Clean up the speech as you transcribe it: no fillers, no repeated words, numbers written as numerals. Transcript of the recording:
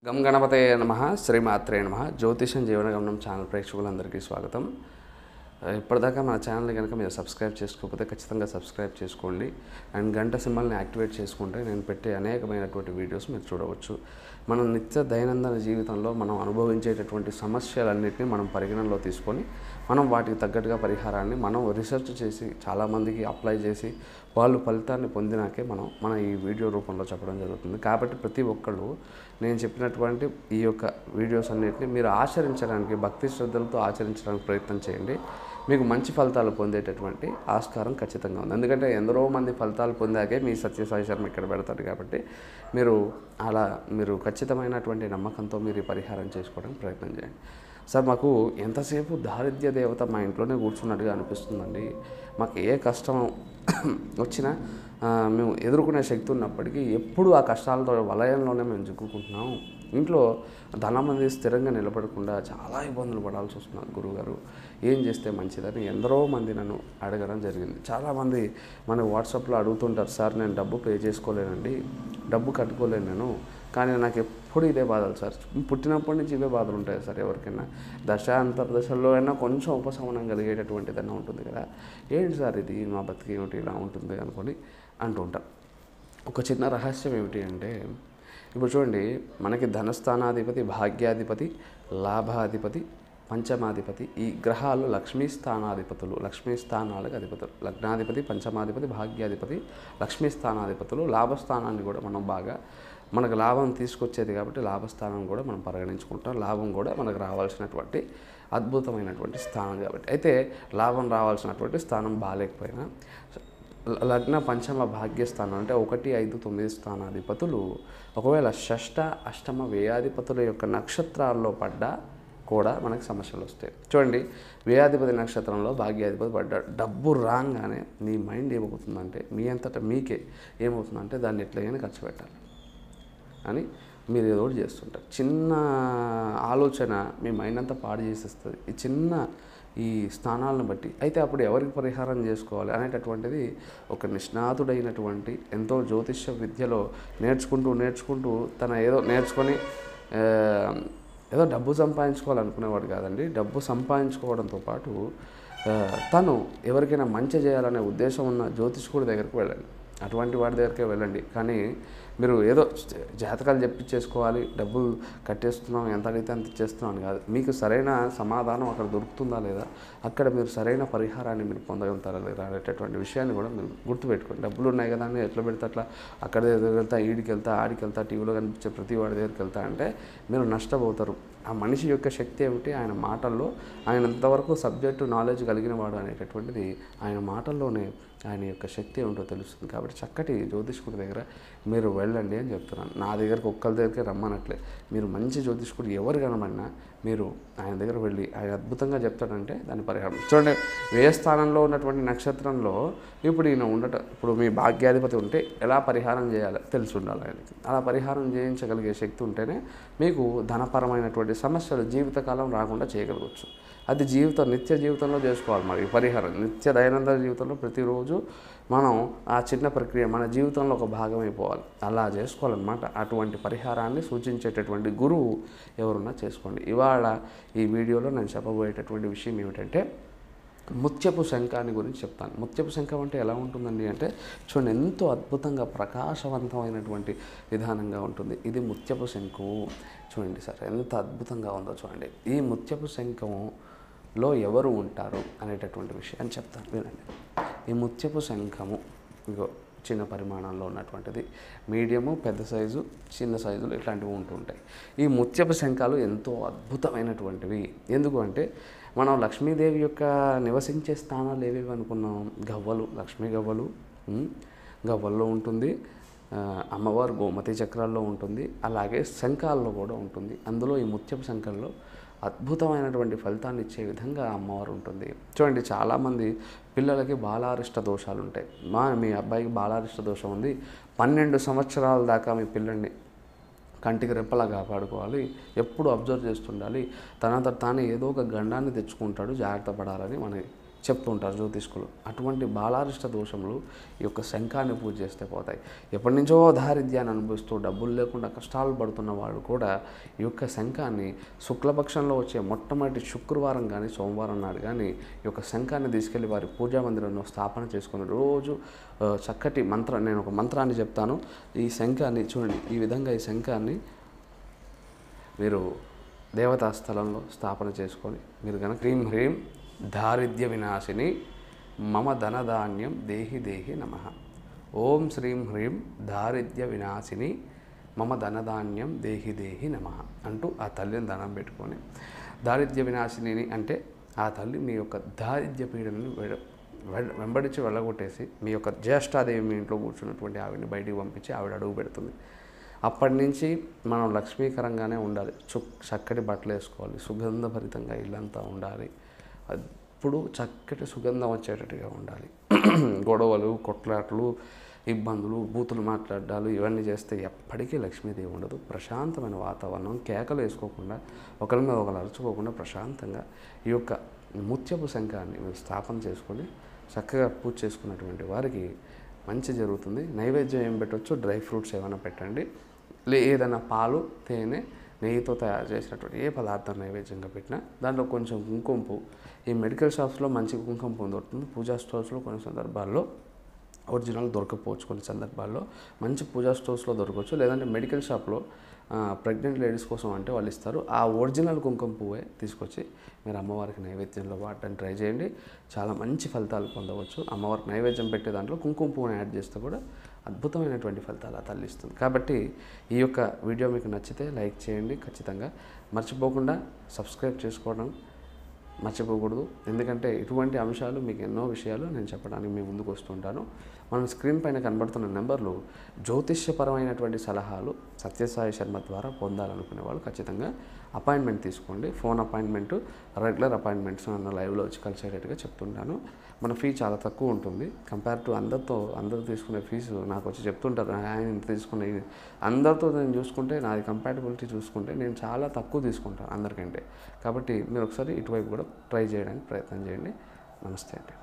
గం గణపతయే నమః శ్రీమాత్రే నమః జ్యోతిషం జీవనగమనం ఛానల్ ప్రేక్షకులందరికీ స్వాగతం. ఇప్పటిదాకా మన ఛానల్ని కనుక మీరు సబ్స్క్రైబ్ చేసుకోకపోతే ఖచ్చితంగా సబ్స్క్రైబ్ చేసుకోండి అండ్ గంట సింబల్ని యాక్టివేట్ చేసుకుంటే నేను పెట్టే అనేకమైనటువంటి వీడియోస్ మీరు చూడవచ్చు. మనం నిత్య దైనందిన జీవితంలో మనం అనుభవించేటటువంటి సమస్యలన్నింటినీ మనం పరిగణనలో తీసుకొని మనం వాటికి తగ్గట్టుగా పరిహారాన్ని మనం రీసెర్చ్ చేసి చాలామందికి అప్లై చేసి వాళ్ళు ఫలితాన్ని పొందినాకే మన ఈ వీడియో రూపంలో చెప్పడం జరుగుతుంది. కాబట్టి ప్రతి ఒక్కళ్ళు నేను చెప్పినటువంటి ఈ యొక్క వీడియోస్ అన్నిటిని మీరు ఆచరించడానికి భక్తి శ్రద్ధలతో ఆచరించడానికి ప్రయత్నం చేయండి. మీకు మంచి ఫలితాలు పొందేటటువంటి ఆస్కారం ఖచ్చితంగా ఉంది. ఎందుకంటే ఎందరో మంది ఫలితాలు పొందాకే మీ సత్యసాయి శర్మ ఇక్కడ పెడతారు. కాబట్టి మీరు ఖచ్చితమైనటువంటి నమ్మకంతో మీరు ఈ పరిహారం చేసుకోవడానికి ప్రయత్నం చేయండి. సార్, మాకు ఎంతసేపు దారిద్ర్య దేవత మా ఇంట్లోనే కూర్చున్నట్టుగా అనిపిస్తుందండి. మాకు ఏ కష్టం వచ్చినా మేము ఎదుర్కొనే శక్తి ఉన్నప్పటికీ ఎప్పుడు ఆ కష్టాలతో వలయంలోనే మేము చిక్కుకుంటున్నాం. ఇంట్లో ధనం అనేది స్థిరంగా నిలబడకుండా చాలా ఇబ్బందులు పడాల్సి వస్తున్నారు. గురువుగారు, ఏం చేస్తే మంచిదని ఎందరో మంది నన్ను అడగడం జరిగింది. చాలామంది మన వాట్సాప్లో అడుగుతుంటారు, సార్ నేను డబ్బు పే చేసుకోలేనండి, డబ్బు కట్టుకోలేను నేను, కానీ నాకు ఎప్పుడు ఇదే బాధలు సార్, పుట్టినప్పటి నుంచి ఇవే బాధలు ఉంటాయి సార్. ఎవరికైనా అంతర్దశల్లో అయినా కొంచెం ఉపశమనం కలిగేటటువంటిదన్నా ఉంటుంది కదా, ఏంటి సార్ ఇది, మా బతికి ఏమిటి ఇలా ఉంటుంది అనుకొని అంటుంటాం. ఒక చిన్న రహస్యం ఏమిటి అంటే, ఇప్పుడు చూడండి, మనకి ధనస్థానాధిపతి, భాగ్యాధిపతి, లాభాధిపతి, పంచమాధిపతి, ఈ గ్రహాలు లక్ష్మీ స్థానాధిపతులు, లక్ష్మీ స్థానాలకు అధిపతులు. లగ్నాధిపతి, పంచమాధిపతి, భాగ్యాధిపతి, లక్ష్మీ స్థానాధిపతులు. లాభస్థానాన్ని కూడా మనకు లాభం తీసుకొచ్చేది కాబట్టి లాభస్థానం కూడా మనం పరిగణించుకుంటాం. లాభం కూడా మనకు రావాల్సినటువంటి అద్భుతమైనటువంటి స్థానం కాబట్టి. అయితే లాభం రావాల్సినటువంటి స్థానం బాగాలేకపోయినా లగ్న పంచమ భాగ్యస్థానం అంటే 1, 5, 9 స్థానాధిపతులు ఒకవేళ షష్ఠ, అష్టమ, వ్యయాధిపతుల యొక్క నక్షత్రాల్లో పడ్డా కూడా మనకు సమస్యలు వస్తాయి. చూడండి, వ్యయాధిపతి నక్షత్రంలో భాగ్యాధిపతి పడ్డాడు, డబ్బు రాగానే మీ మైండ్ ఏమవుతుందంటే, మీ అంతటా మీకే ఏమవుతుందంటే దాన్ని ఎట్లయినా ఖర్చు పెట్టాలి అని మీరు ఏదో ఒకటి చేస్తుంటారు. చిన్న ఆలోచన మీ మైండ్ అంతా పాడు చేసేస్తుంది ఈ స్థానాలను బట్టి. అయితే అప్పుడు ఎవరికి పరిహారం చేసుకోవాలి అనేటటువంటిది ఒక నిష్ణాతుడైనటువంటి, ఎంతో జ్యోతిష్య విద్యలో నేర్చుకుంటూ తన ఏదో నేర్చుకొని ఏదో డబ్బు సంపాదించుకోవాలనుకునేవాడు కాదండి. డబ్బు సంపాదించుకోవడంతో పాటు తను ఎవరికైనా మంచి చేయాలనే ఉద్దేశం ఉన్న జ్యోతిష్కుడి దగ్గరికి వెళ్ళండి, అటువంటి వాడి దగ్గరికే వెళ్ళండి. కానీ మీరు ఏదో జాతకాలు చెప్పించేసుకోవాలి, డబ్బులు కట్టేస్తున్నాం, ఎంత అడిగితే అంత ఇచ్చేస్తున్నాం అని కాదు. మీకు సరైన సమాధానం అక్కడ దొరుకుతుందా లేదా, అక్కడ మీరు సరైన పరిహారాన్ని మీరు పొందగలుగుతారా లేదా అనేటటువంటి విషయాన్ని కూడా మీరు గుర్తుపెట్టుకోండి. డబ్బులు ఉన్నాయి కదా అని ఎట్లా పెడితే అట్లా అక్కడ దగ్గరికి వెళ్తా, ఈడికి వెళ్తా, ఆడికి వెళ్తా, టీవీలో కనిపించే ప్రతి వాడి దగ్గరికి వెళ్తా అంటే మీరు నష్టపోతారు. ఆ మనిషి యొక్క శక్తి ఏమిటి, ఆయన మాటల్లో ఆయన ఎంతవరకు సబ్జెక్టు నాలెడ్జ్ కలిగిన వాడు అనేటటువంటిది ఆయన మాటల్లోనే ఆయన యొక్క శక్తి ఏమిటో తెలుస్తుంది. కాబట్టి చక్కటి జ్యోతిష్కుడి దగ్గర మీరు వెళ్ళండి అని చెప్తున్నాను. నా దగ్గరకు ఒక్కరి దగ్గరికి రమ్మనట్లే, మీరు మంచి జ్యోతిష్కుడు ఎవరు కనబడినా మీరు ఆయన దగ్గర వెళ్ళి ఆయన అద్భుతంగా చెప్తాడంటే దాని పరిహారం. చూడండి, వ్యయస్థానంలో ఉన్నటువంటి నక్షత్రంలో ఇప్పుడు మీ భాగ్యాధిపతి ఉంటే ఎలా పరిహారం చేయాలో తెలిసి ఉండాలి ఆయనకి. అలా పరిహారం చేయించగలిగే శక్తి ఉంటేనే మీకు ధనపరమైనటువంటి సమస్యలు జీవితకాలం రాకుండా చేయగలగవచ్చు. అది నిత్య జీవితంలో చేసుకోవాలి. మరి పరిహారం నిత్య దైనందిన జీవితంలో ప్రతిరోజు మనం ఆ చిన్న ప్రక్రియ మన జీవితంలో ఒక భాగం అయిపోవాలి. అలా చేసుకోవాలన్నమాట. అటువంటి పరిహారాన్ని సూచించేటటువంటి గురువు ఎవరున్నా చేసుకోండి. ఇవాళ ఈ వీడియోలో నేను చెప్పబోయేటటువంటి విషయం ఏమిటంటే, ముత్యపు శంఖాన్ని గురించి చెప్తాను. ముత్యపు శంఖం అంటే ఎలా ఉంటుందండి అంటే, చూడండి, ఎంతో అద్భుతంగా ప్రకాశవంతమైనటువంటి విధానంగా ఉంటుంది. ఇది ముత్యపు శంఖం. చూడండి సార్, ఎంత అద్భుతంగా ఉందో చూడండి. ఈ ముత్యపు శంఖంలో ఎవరు ఉంటారు అనేటటువంటి విషయాన్ని చెప్తాను, వినండి. ఈ ముత్యపు శంఖము చిన్న పరిమాణంలో ఉన్నటువంటిది, మీడియము, పెద్ద సైజు, చిన్న సైజులు ఇట్లాంటివి ఉంటుంటాయి. ఈ ముత్యపు శంఖాలు ఎంతో అద్భుతమైనటువంటివి. ఎందుకు అంటే, మనం లక్ష్మీదేవి యొక్క నివసించే స్థానాలు ఏవేవి అనుకున్నాం? గవ్వలు, లక్ష్మీ గవ్వల్లో ఉంటుంది. అమ్మవారు గోమతి చక్రాల్లో ఉంటుంది. అలాగే శంఖాల్లో కూడా ఉంటుంది. అందులో ఈ ముత్యపు శంఖంలో అద్భుతమైనటువంటి ఫలితాన్ని ఇచ్చే విధంగా అమ్మవారు ఉంటుంది. చూడండి, చాలామంది పిల్లలకి బాలారిష్ట దోషాలు ఉంటాయి. మీ అబ్బాయికి బాలారిష్ట దోషం ఉంది, 12 సంవత్సరాల దాకా మీ పిల్లల్ని కంటికి రెప్పలా కాపాడుకోవాలి, ఎప్పుడు అబ్జర్వ్ చేస్తుండాలి, తానే ఏదో ఒక గండాన్ని తెచ్చుకుంటాడు, జాగ్రత్త పడాలని చెప్తూ ఉంటారు జ్యోతిష్కులు. అటువంటి బాలారిష్ట దోషములు ఈ యొక్క శంఖాన్ని పూజ చేస్తే పోతాయి. ఎప్పటి నుంచో దారిద్ర్యాన్ని అనుభవిస్తూ డబ్బులు లేకుండా కష్టాలు పడుతున్న వాళ్ళు కూడా ఈ యొక్క శంఖాన్ని శుక్లపక్షంలో వచ్చే మొట్టమొదటి శుక్రవారం కానీ సోమవారం నాడు కానీ ఈ యొక్క శంఖాన్ని తీసుకెళ్లి వారి పూజా మందిరంలో స్థాపన చేసుకుని రోజు చక్కటి నేను ఒక మంత్రాన్ని చెప్తాను. ఈ శంఖాన్ని చూడండి, ఈ విధంగా ఈ శంఖాన్ని మీరు దేవతా స్థలంలో స్థాపన చేసుకొని మీరు కనుక హ్రీం హ్రీం దారిద్ర్య వినాశిని మమ ధనధాన్యం దేహి దేహి నమః. ఓం శ్రీం హ్రీం దారిద్ర్య వినాశిని మమ ధనధాన్యం దేహి దేహి నమః అంటూ ఆ తల్లిని దండం పెట్టుకొని, దారిద్ర్య వినాశిని అంటే ఆ తల్లి మీ యొక్క దారిద్ర్య పీడనను వెంబడించి వెళ్ళగొట్టేసి మీ యొక్క జ్యేష్ఠాదేవి మీ ఇంట్లో కూర్చున్నటువంటి ఆవిడని బయటికి పంపించి ఆవిడ అడుగు పెడుతుంది. అప్పటి నుంచి మనం లక్ష్మీకరంగానే ఉండాలి. చక్కటి బట్టలు వేసుకోవాలి, సుగంధభరితంగా ఇల్లంతా ఉండాలి, అప్పుడు చక్కటి సుగంధం వచ్చేటట్టుగా ఉండాలి. గొడవలు, కొట్లాట్లు, ఇబ్బందులు, బూతులు మాట్లాడాలు ఇవన్నీ చేస్తే ఎప్పటికీ లక్ష్మీదేవి ఉండదు. ప్రశాంతమైన వాతావరణం, కేకలు వేసుకోకుండా, ఒకరి మీద ఒకరు అరుచుకోకుండా ప్రశాంతంగా ఈ యొక్క ముత్యపు శంఖాన్ని స్థాపన చేసుకొని చక్కగా పూజ చేసుకున్నటువంటి వారికి మంచి జరుగుతుంది. నైవేద్యం ఏం పెట్టవచ్చు, డ్రై ఫ్రూట్స్ ఏమైనా పెట్టండి, ఏదైనా పాలు, తేనె, నెయ్యితో తయారు చేసినటువంటి ఏ పదార్థం నైవేద్యంగా పెట్టినా దాంట్లో కొంచెం కుంకుమ పువ్వు. ఈ మెడికల్ షాప్స్లో మంచి కుంకుమ పువ్వు దొరుకుతుంది. పూజా స్టోర్స్లో కొన్ని సందర్భాల్లో ఒరిజినల్ దొరకపోవచ్చు, కొన్ని సందర్భాల్లో మంచి పూజా స్టోర్స్లో దొరకవచ్చు. లేదంటే మెడికల్ షాప్లో ప్రెగ్నెంట్ లేడీస్ కోసం అంటే వాళ్ళు ఇస్తారు. ఆ ఒరిజినల్ కుంకుమ పువ్వే తీసుకొచ్చి మీరు అమ్మవారికి నైవేద్యంలో వాడడానికి ట్రై చేయండి. చాలా మంచి ఫలితాలు పొందవచ్చు. అమ్మవారికి నైవేద్యం పెట్టే దాంట్లో కుంకుమ పువ్వుని యాడ్ చేస్తే కూడా అద్భుతమైనటువంటి ఫలితాలు తల్లిస్తుంది. కాబట్టి ఈ యొక్క వీడియో మీకు నచ్చితే లైక్ చేయండి. ఖచ్చితంగా మర్చిపోకుండా సబ్స్క్రైబ్ చేసుకోవడం మర్చిపోకూడదు. ఎందుకంటే ఇటువంటి అంశాలు మీకు ఎన్నో విషయాలు నేను చెప్పడానికి మీ ముందుకు వస్తుంటాను. మనం స్క్రీన్ పైన కనబడుతున్న నెంబర్లు జ్యోతిష్యపరమైనటువంటి సలహాలు సత్యసాయి శర్మ ద్వారా పొందాలనుకునే వాళ్ళు ఖచ్చితంగా అపాయింట్మెంట్ తీసుకోండి. ఫోన్ అపాయింట్మెంటు, రెగ్యులర్ అపాయింట్మెంట్స్ నన్ను లైవ్లో వచ్చి కలిసేటట్టుగా చెప్తుంటాను. మన ఫీ చాలా తక్కువ ఉంటుంది కంపేర్ టు అందరూ తీసుకునే ఫీజు. నాకు వచ్చి చెప్తుంటారు, ఆయన ఇంత తీసుకునే, అందరితో నేను చూసుకుంటే నాది కంపాటబిలిటీ చూసుకుంటే నేను చాలా తక్కువ తీసుకుంటాను అందరికంటే. కాబట్టి మీరు ఒకసారి ఇటువైపు కూడా ట్రై చేయడానికి ప్రయత్నం చేయండి. నమస్తే అండి.